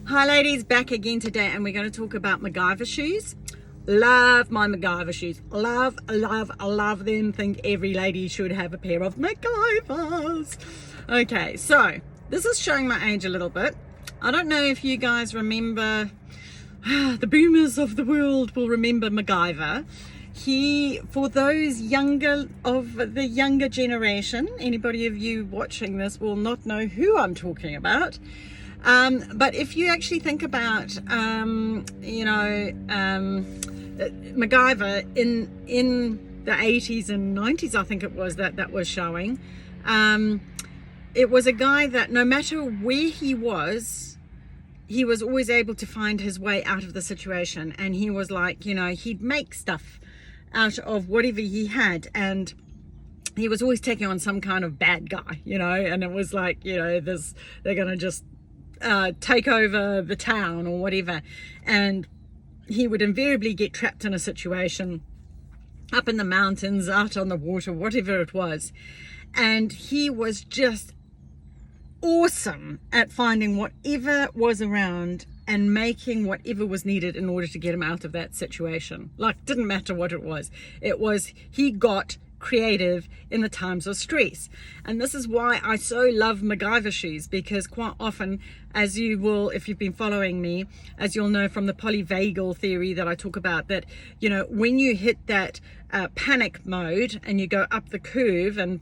Hi ladies, back again today, and we're going to talk about MacGyver shoes. Love my MacGyver shoes. Love them. Think every lady should have a pair of MacGyvers. Okay, so this is showing my age a little bit. I don't know if you guys remember, the boomers of the world will remember MacGyver. For those the younger generation, anybody of you watching this will not know who I'm talking about. But if you actually think about, MacGyver in the 80s and 90s, I think it was that was showing. It was a guy that no matter where he was always able to find his way out of the situation. And he was like, he'd make stuff out of whatever he had, and he was always taking on some kind of bad guy, and it was like, they're gonna just take over the town or whatever. And he would invariably get trapped in a situation up in the mountains, out on the water, whatever it was. And he was just awesome at finding whatever was around and making whatever was needed in order to get him out of that situation. Like, didn't matter what it was. He got creative in the times of stress. And this is why I so love MacGyver shoes, because quite often, as you will, if you've been following me, as you'll know from the polyvagal theory that I talk about, that when you hit that panic mode and you go up the curve, and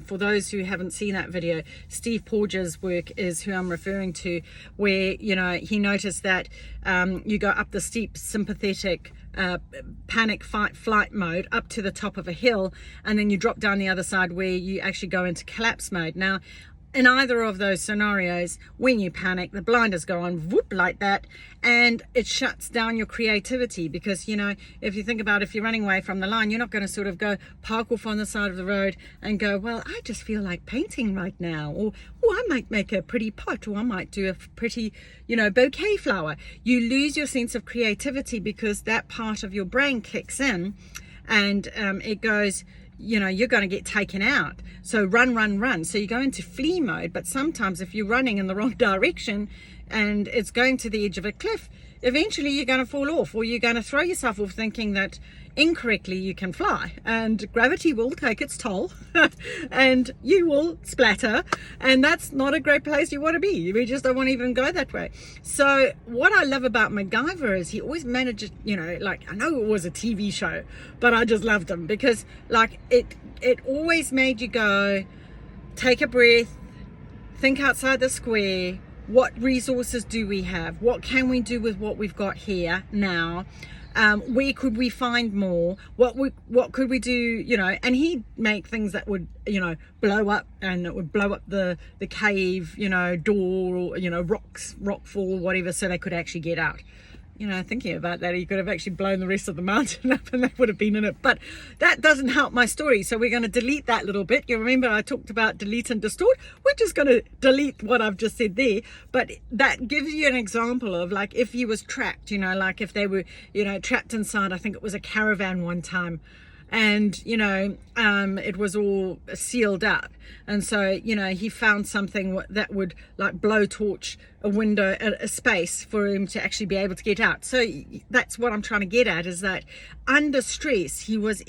for those who haven't seen that video, Steve Porges' work is who I'm referring to, where he noticed that you go up the steep sympathetic panic fight flight mode up to the top of a hill, and then you drop down the other side where you actually go into collapse mode. Now, in either of those scenarios, when you panic, the blinders go on whoop like that, and it shuts down your creativity. Because if you think about, if you're running away from the line, you're not going to sort of go park off on the side of the road and go, well, I just feel like painting right now, or I might make a pretty pot, or I might do a pretty bouquet flower. You lose your sense of creativity because that part of your brain kicks in, and it goes, you're going to get taken out. So run. So you go into flee mode. But sometimes if you're running in the wrong direction and it's going to the edge of a cliff, eventually you're going to fall off, or you're going to throw yourself off thinking that incorrectly you can fly, and gravity will take its toll and you will splatter, and that's not a great place you want to be. We just don't want to even go that way. So what I love about MacGyver is he always managed, I know it was a TV show, but I just loved him because it always made you go, take a breath, think outside the square. What resources do we have? What can we do with what we've got here now? Where could we find more? What could we do? And he'd make things that would, blow up, and it would blow up the cave, door, or, rock fall, whatever, so they could actually get out. Thinking about that, he could have actually blown the rest of the mountain up and they would have been in it. But that doesn't help my story. So we're going to delete that little bit. You remember I talked about delete and distort? We're just going to delete what I've just said there. But that gives you an example of, like, if he was trapped, like if they were, trapped inside, I think it was a caravan one time. And it was all sealed up, and so he found something that would like blow torch a window, a space for him to actually be able to get out. So that's what I'm trying to get at, is that under stress he went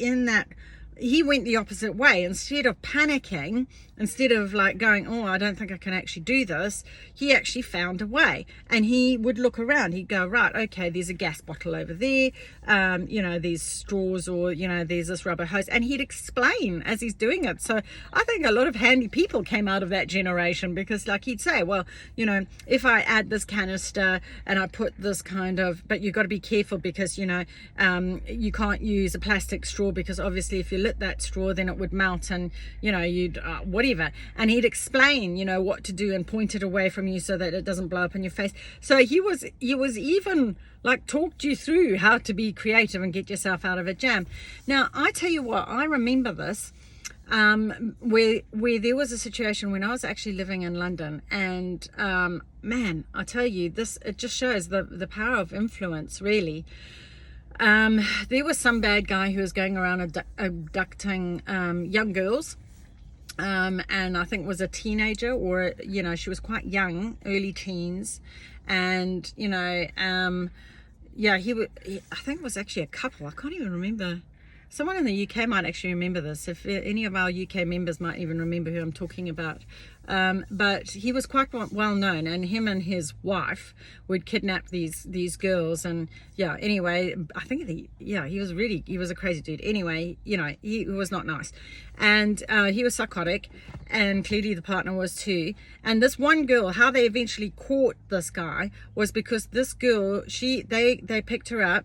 the opposite way. Instead of panicking, instead of like going, oh, I don't think I can actually do this, he actually found a way. And he would look around, he'd go, right, okay, there's a gas bottle over there, there's straws, or there's this rubber hose, and he'd explain as he's doing it. So I think a lot of handy people came out of that generation, because like he'd say, well, if I add this canister and I put this kind of, but you've got to be careful, because you can't use a plastic straw, because obviously if you lit that straw, then it would melt, and you'd whatever. And he'd explain what to do and point it away from you so that it doesn't blow up in your face. So he was even like talked you through how to be creative and get yourself out of a jam. Now I tell you what, I remember this where there was a situation when I was actually living in London, and man, I tell you, it just shows the power of influence, really. There was some bad guy who was going around abducting young girls, and I think was a teenager, or she was quite young, early teens, and yeah, I think it was actually a couple. I can't even remember. Someone in the UK might actually remember this. If any of our UK members might even remember who I'm talking about. But he was quite well known, and him and his wife would kidnap these girls. And yeah, anyway, I think he was a crazy dude. Anyway, he was not nice, and he was psychotic, and clearly the partner was too. And this one girl, how they eventually caught this guy was because this girl, they picked her up,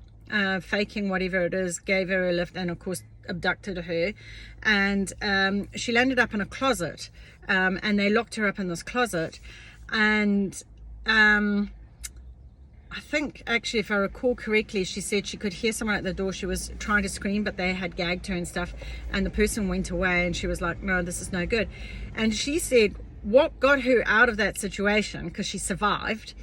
faking whatever it is, gave her a lift, and of course abducted her, and she landed up in a closet, and they locked her up in this closet. And I think, actually, if I recall correctly, she said she could hear someone at the door. She was trying to scream, but they had gagged her and stuff, and the person went away, and she was like, no, this is no good. And she said what got her out of that situation, because she survived,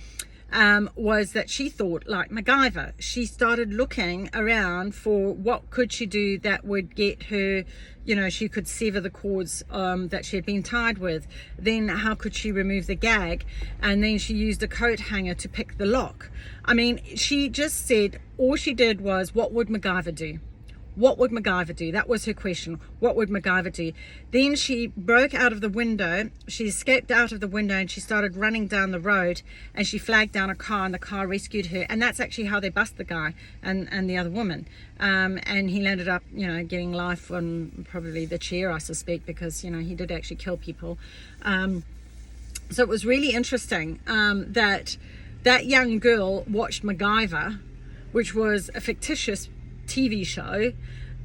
was that she thought like MacGyver. She started looking around for what could she do that would get her, she could sever the cords that she had been tied with. Then how could she remove the gag? And then she used a coat hanger to pick the lock. I mean, she just said all she did was, what would MacGyver do? What would MacGyver do? That was her question. What would MacGyver do? Then she broke out of the window. She escaped out of the window, and she started running down the road, and she flagged down a car, and the car rescued her. And that's actually how they bust the guy and the other woman. And he landed up, getting life on probably the chair, I suspect, because, he did actually kill people. So it was really interesting that young girl watched MacGyver, which was a fictitious TV show,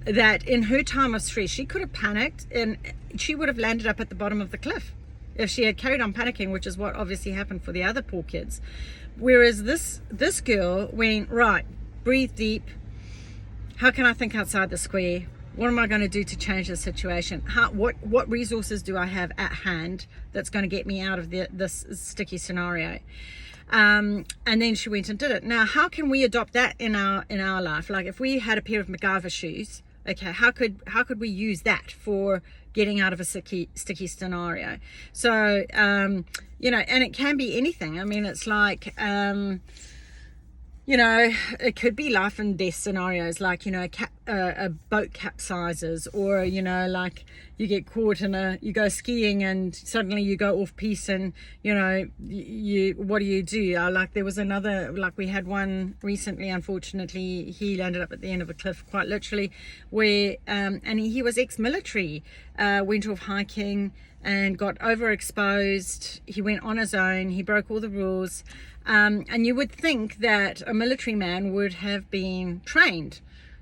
that in her time of stress she could have panicked, and she would have landed up at the bottom of the cliff if she had carried on panicking, which is what obviously happened for the other poor kids. Whereas this girl went, right, breathe deep. How can I think outside the square? What am I going to do to change the situation? What resources do I have at hand that's going to get me out of this sticky scenario? And then she went and did it. Now, how can we adopt that in our life? Like, if we had a pair of MacGyver shoes, okay, how could we use that for getting out of a sticky scenario? So, and it can be anything. I mean, it's like, it could be life and death scenarios, like, a boat capsizes, or, like you get caught you go skiing and suddenly you go off piste, and, what do you do? Like, there was another, like we had one recently, unfortunately, he landed up at the end of a cliff, quite literally, where, and he was ex-military, went off hiking and got overexposed. He went on his own, he broke all the rules. And you would think that a military man would have been trained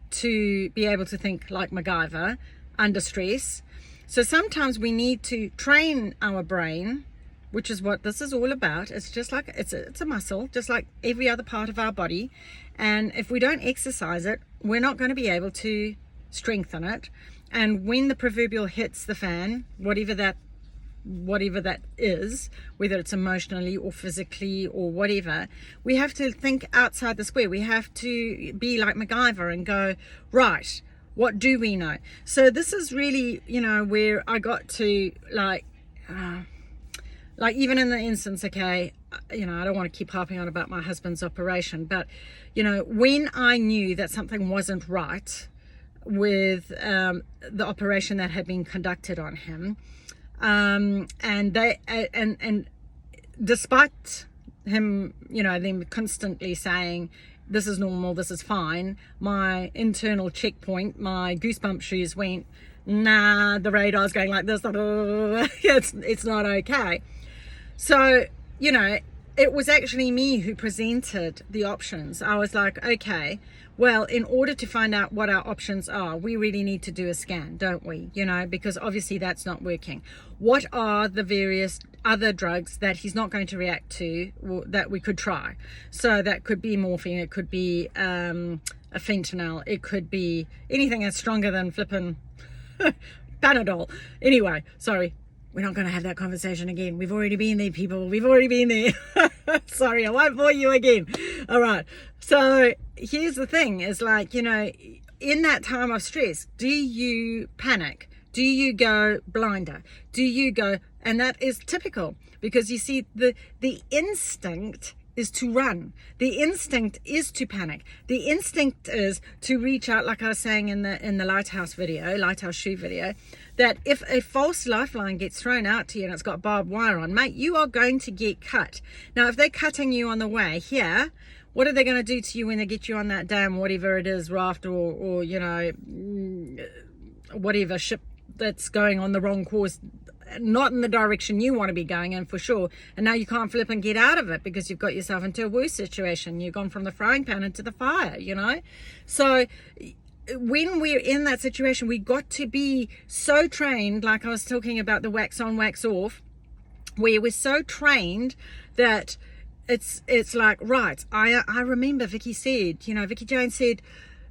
to be able to think like MacGyver under stress. So sometimes we need to train our brain, which is what this is all about. It's just like, it's a muscle, just like every other part of our body. And if we don't exercise it, we're not going to be able to strengthen it. And when the proverbial hits the fan, whatever that is, whether it's emotionally or physically or whatever, we have to think outside the square. We have to be like MacGyver and go, right, what do we know? So this is really, where I got to, like even in the instance, okay, I don't want to keep harping on about my husband's operation, but, when I knew that something wasn't right with the operation that had been conducted on him, and despite him, them constantly saying, this is normal, this is fine, my internal checkpoint, my goosebump shoes went, nah, the radar's going like this, it's not okay. So, it was actually me who presented the options. I was like, okay, well, in order to find out what our options are, we really need to do a scan, don't we? Because obviously that's not working. What are the various other drugs that he's not going to react to, or that we could try? So that could be morphine, it could be a fentanyl, it could be anything that's stronger than flippin' Panadol. Anyway, sorry. We're not going to have that conversation again. We've already been there, people. We've already been there. Sorry, I won't bore you again. All right. So here's the thing, is like, in that time of stress, do you panic? Do you go blinder? Do you go, and that is typical, because you see the instinct is to run. The instinct is to panic. The instinct is to reach out, like I was saying in the lighthouse shoe video, that if a false lifeline gets thrown out to you and it's got barbed wire on, mate, you are going to get cut. Now, if they're cutting you on the way here, what are they going to do to you when they get you on that dam, whatever it is, raft or you know, whatever ship that's going on the wrong course, not in the direction you want to be going in, for sure, and now you can't flip and get out of it because you've got yourself into a worse situation. You've gone from the frying pan into the fire, you know. So when we're in that situation, we got to be so trained, like I was talking about the wax on, wax off, where we're so trained that it's like, right, I remember Vicki Jane said,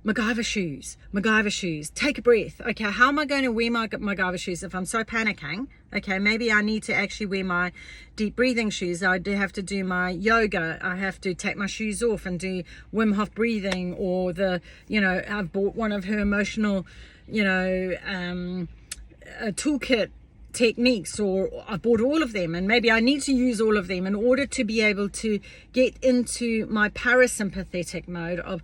MacGyver shoes, take a breath. Okay, how am I going to wear my MacGyver shoes if I'm so panicking? Okay, maybe I need to actually wear my deep breathing shoes. I do have to do my yoga. I have to take my shoes off and do Wim Hof breathing, or I've bought one of her emotional, a toolkit techniques, or I bought all of them, and maybe I need to use all of them in order to be able to get into my parasympathetic mode of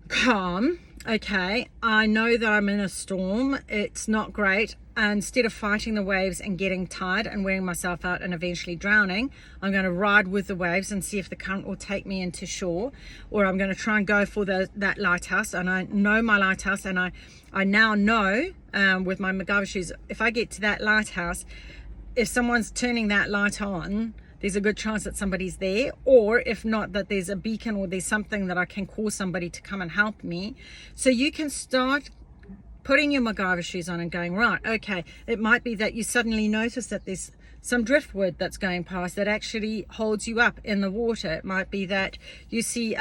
calm. Okay, I know that I'm in a storm, it's not great. Instead of fighting the waves and getting tired and wearing myself out and eventually drowning, I'm going to ride with the waves and see if the current will take me into shore, or I'm going to try and go for that lighthouse. And I know my lighthouse, and I now know with my MacGyver shoes, if I get to that lighthouse, if someone's turning that light on, there's a good chance that somebody's there, or if not, that there's a beacon or there's something that I can call somebody to come and help me. So you can start putting your MacGyver shoes on and going, right, okay, it might be that you suddenly notice that there's some driftwood that's going past that actually holds you up in the water. It might be that you see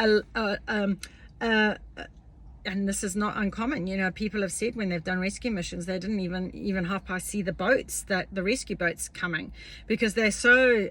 and this is not uncommon, people have said when they've done rescue missions, they didn't even half past see the boats, that the rescue boats coming, because they're so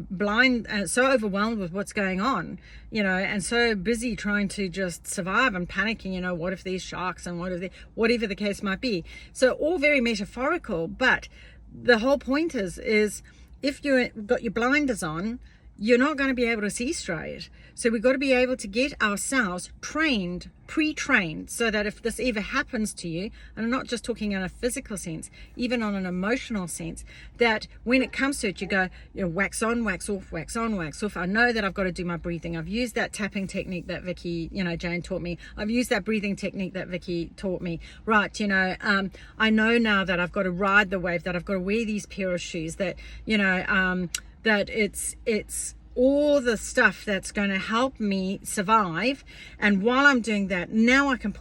blind, so overwhelmed with what's going on, and so busy trying to just survive and panicking, what if there's sharks, and whatever the case might be. So all very metaphorical, but the whole point is if you've got your blinders on, you're not going to be able to see straight. So we've got to be able to get ourselves trained, pre-trained, so that if this ever happens to you, and I'm not just talking in a physical sense, even on an emotional sense, that when it comes to it, you go, wax on, wax off, wax on, wax off. I know that I've got to do my breathing. I've used that tapping technique that Vicki, Jane taught me. I've used that breathing technique that Vicki taught me. Right, I know now that I've got to ride the wave, that I've got to wear these pair of shoes, that, that it's all the stuff that's going to help me survive. And while I'm doing that, now I can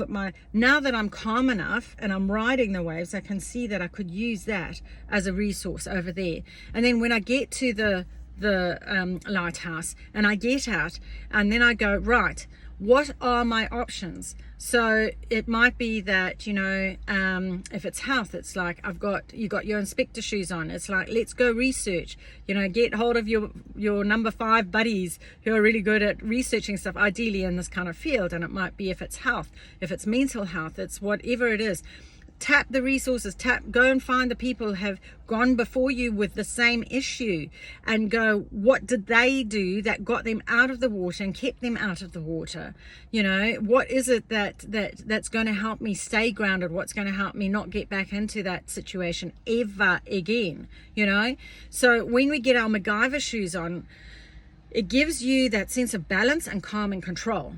now that I'm calm enough and I'm riding the waves, I can see that I could use that as a resource over there. And then when I get to the lighthouse and I get out, and then I go, right, what are my options? So it might be that, if it's health, it's like, you got your inspector shoes on. It's like, let's go research, get hold of your number 5 buddies who are really good at researching stuff, ideally in this kind of field. And it might be, if it's health, if it's mental health, it's whatever it is. Tap the resources, go and find the people who have gone before you with the same issue, and go, what did they do that got them out of the water and kept them out of the water? What is it that's going to help me stay grounded? What's going to help me not get back into that situation ever again? So when we get our MacGyver shoes on, it gives you that sense of balance and calm and control.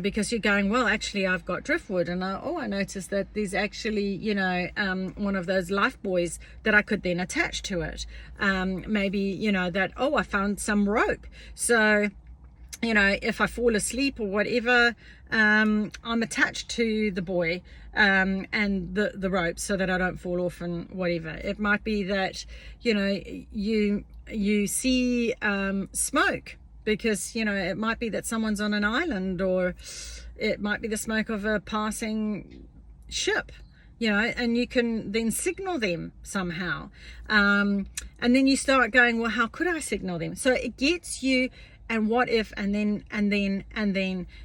Because you're going, well, actually, I've got driftwood, and I noticed that there's actually, one of those life buoys that I could then attach to it. Maybe, I found some rope. So, if I fall asleep or whatever, I'm attached to the buoy and the rope, so that I don't fall off and whatever. It might be that, you see smoke, because it might be that someone's on an island, or it might be the smoke of a passing ship, you know, and you can then signal them somehow. And then you start going, well, how could I signal them? So it gets you, and what if, and then,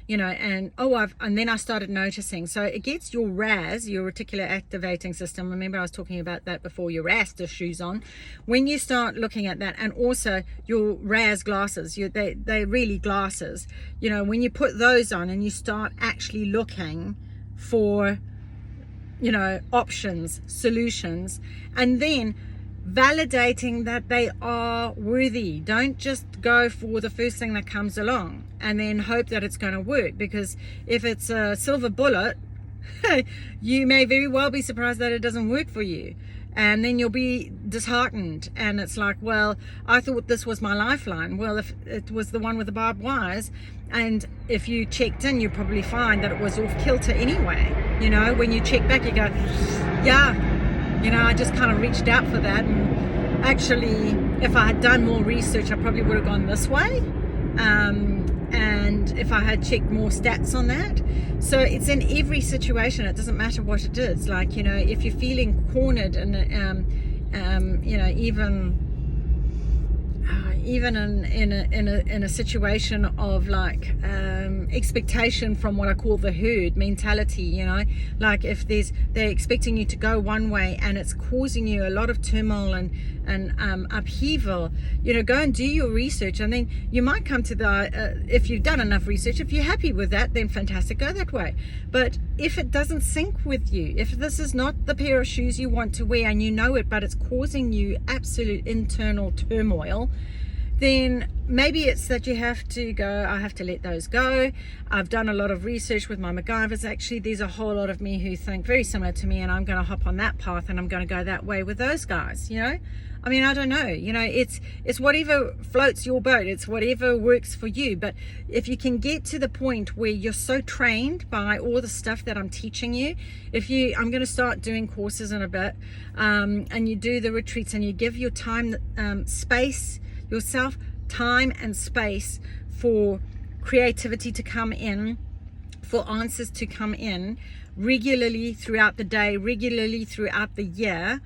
you know, and then I started noticing. So it gets your RAS, your reticular activating system. Remember I was talking about that before, your RAS shoes on. When you start looking at that, and also your RAS glasses, they're really glasses, you know, when you put those on and you start actually looking for, you know, options, solutions, and then validating that they are worthy. Don't just go for the first thing that comes along and then hope that it's going to work, because if it's a silver bullet, you may very well be surprised that it doesn't work for you, and then you'll be disheartened, and it's like, well, I thought this was my lifeline. Well, if it was the one with the barbed wires, and if you checked in, you probably find that it was off kilter anyway. You know, when you check back, you go, yeah, you know, I just kind of reached out for that, and actually if I had done more research, I probably would have gone this way, and if I had checked more stats on that. So it's in every situation. It doesn't matter what it is. Like, you know, if you're feeling cornered, and you know, even in a situation of like expectation from what I call the herd mentality, you know, like if they're expecting you to go one way and it's causing you a lot of turmoil and upheaval, you know, go and do your research, and then you might come to the if you've done enough research, if you're happy with that, then fantastic, go that way. But if it doesn't sync with you, if this is not the pair of shoes you want to wear and you know it, but it's causing you absolute internal turmoil, then maybe it's that you have to go, I have to let those go. I've done a lot of research with my MacGyvers. Actually, there's a whole lot of me who think very similar to me, and I'm going to hop on that path, and I'm going to go that way with those guys, you know. I mean, I don't know, you know, it's whatever floats your boat. It's whatever works for you. But if you can get to the point where you're so trained by all the stuff that I'm teaching you, I'm going to start doing courses in a bit, and you do the retreats, and you give your time, space, yourself time and space for creativity to come in, for answers to come in regularly throughout the day, regularly throughout the year.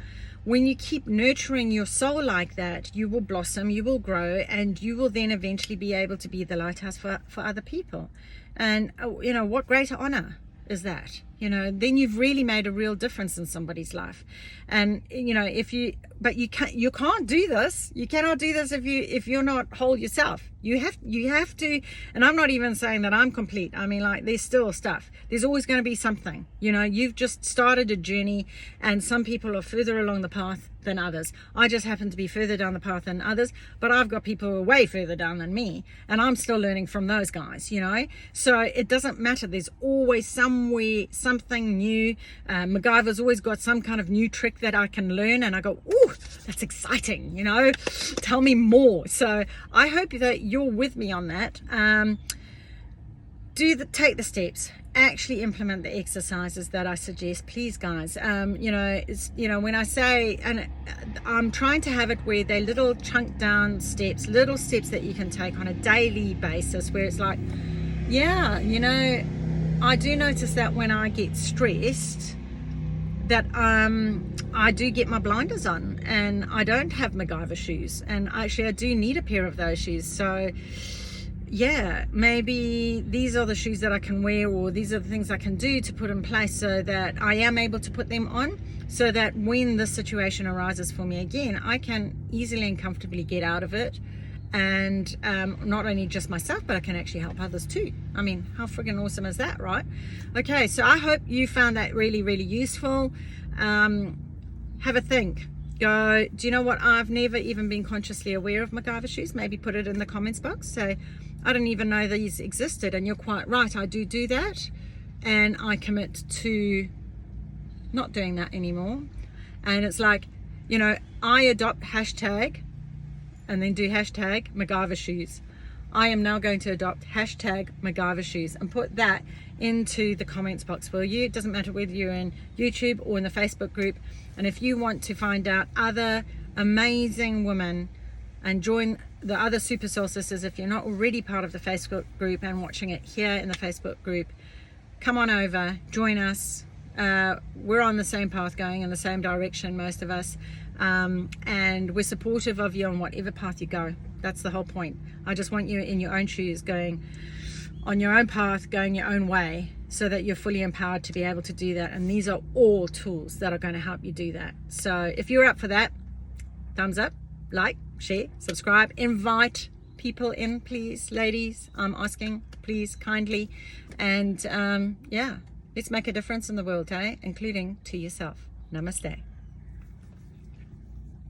When you keep nurturing your soul like that, you will blossom, you will grow, and you will then eventually be able to be the lighthouse for other people. And you know, what greater honor is that? You know, then you've really made a real difference in somebody's life. And you know, but you can't do this. You cannot do this if you're not whole yourself. You have to, and I'm not even saying that I'm complete. I mean, like, there's still stuff. There's always going to be something. You know, you've just started a journey, and some people are further along the path than others. I just happen to be further down the path than others, but I've got people who are way further down than me, and I'm still learning from those guys, you know. So it doesn't matter. There's always somewhere something new. MacGyver's always got some kind of new trick that I can learn, and I go, ooh, that's exciting, you know, tell me more. So I hope that you're with me on that. Take the steps, actually implement the exercises that I suggest, please, guys. You know, when I say, and I'm trying to have it where they're little chunk down steps, little steps that you can take on a daily basis, where it's like, yeah, you know, I do notice that when I get stressed, that I do get my blinders on, and I don't have MacGyver shoes, and actually I do need a pair of those shoes. So yeah, maybe these are the shoes that I can wear, or these are the things I can do to put in place so that I am able to put them on, so that when the situation arises for me again, I can easily and comfortably get out of it. And not only just myself, but I can actually help others too. I mean, how friggin' awesome is that, right? Okay, so I hope you found that really, really useful. Have a think. Go, do you know what? I've never even been consciously aware of MacGyver shoes. Maybe put it in the comments box. So I didn't even know these existed. And you're quite right, I do that. And I commit to not doing that anymore. And it's like, you know, I adopt hashtag, and then do hashtag MacGyver shoes. I am now going to adopt hashtag MacGyver shoes and put that into the comments box for you. It doesn't matter whether you're in YouTube or in the Facebook group. And if you want to find out other amazing women and join the other Super Soul Sisters, if you're not already part of the Facebook group and watching it here in the Facebook group, come on over, join us. we're on the same path, going in the same direction, most of us, and we're supportive of you on whatever path you go. That's the whole point. I just want you in your own shoes, going on your own path, going your own way, so that you're fully empowered to be able to do that. And these are all tools that are going to help you do that. So if you're up for that, thumbs up, like, share, subscribe, invite people in, please, ladies. I'm asking, please, kindly. And yeah, let's make a difference in the world, including to yourself. Namaste.